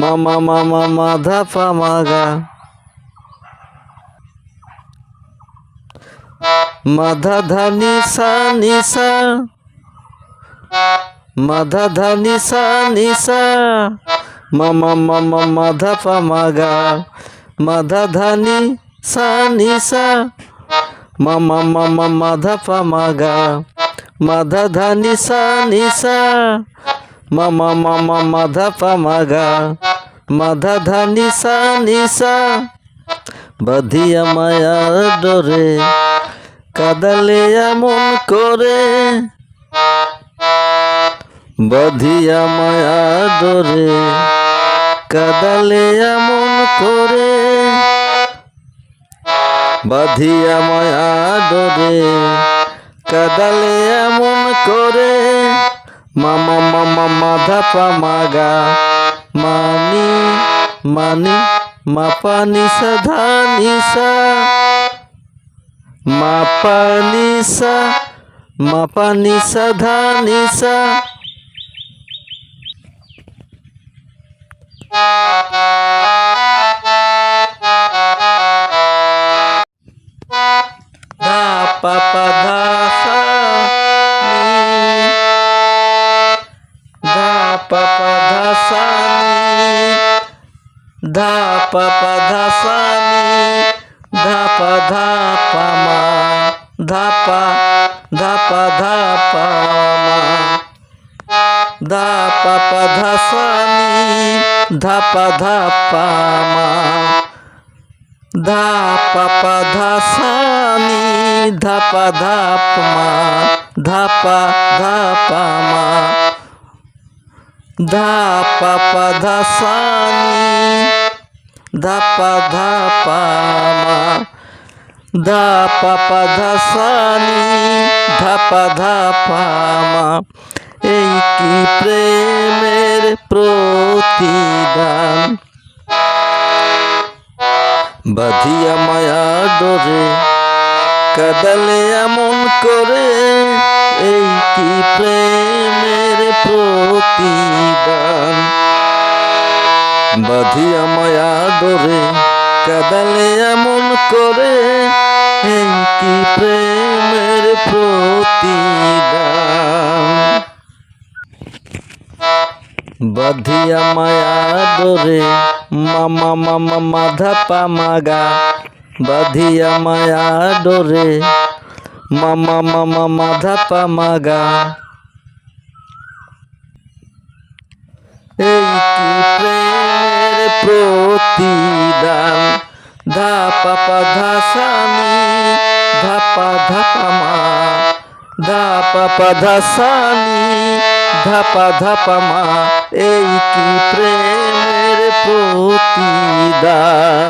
মামা মামা মাধা পা মাগা মাধা ধা নিসা নিসা মাধা ধা নিসা নিসা মামা মামা মাধা পা মাগা মাধা ধা নিসা নিসা মামা মামা মাধা পা মাগা মাধা ধা নিসা নিসা মামা মামা মাধা পা মাগা মাধা ধা নিসা নিসা বাঁধিয়া মায়ার ডোরে কাদালে এমন করে বাঁধিয়া মায়ার ডোরে কাদালে এমন করে বাঁধিয়া মায়ার ডোরে কাদালে এমন করে মামা মামা মাধা পা মাগা মানি মানি মাপা নিসা ধা নিসা মাপা নিসা মাপা নিসা ধা নিসা ধা পা পা ধা সা নি ধা পা পা ধা সা নি ধা পা পা ধা সা নি ধা পা ধা পা মা ধা পা ধা পা ধা পা মা ধা পা পা ধা সা নি ধা পা ধা পা মা ধা পা পা ধা সা নি ধা পা ধা পা মা ধা পা ধা পা মা ধা পা পা ধা সা নি ধা পা ধা পা মা ধা পা পা ধা সা নি ধা পা ধা পা মা এই কি প্রেমের প্রতিদান বাঁধিয়া মায়া ডোরে কাদালে এমন করে এই কি প্রেমের প্রতিদান বাঁধিয়া মায়া ডোরে কাদালে এমন করে এই কি প্রেমের প্রতিদান বাঁধিয়া মায়া ডোরে মামা মামা মাধা পা মাগা বাঁধিয়া মায়া ডোরে মামা মামা মাধা পা মাগা এই কি প্রেমের প্রতিদান ধা পা পা ধা সা নি ধা পা ধা পা মা ধা পা পা ধা সা নি ধা পা ধা পা মা এই কি প্রেমের প্রতিদান।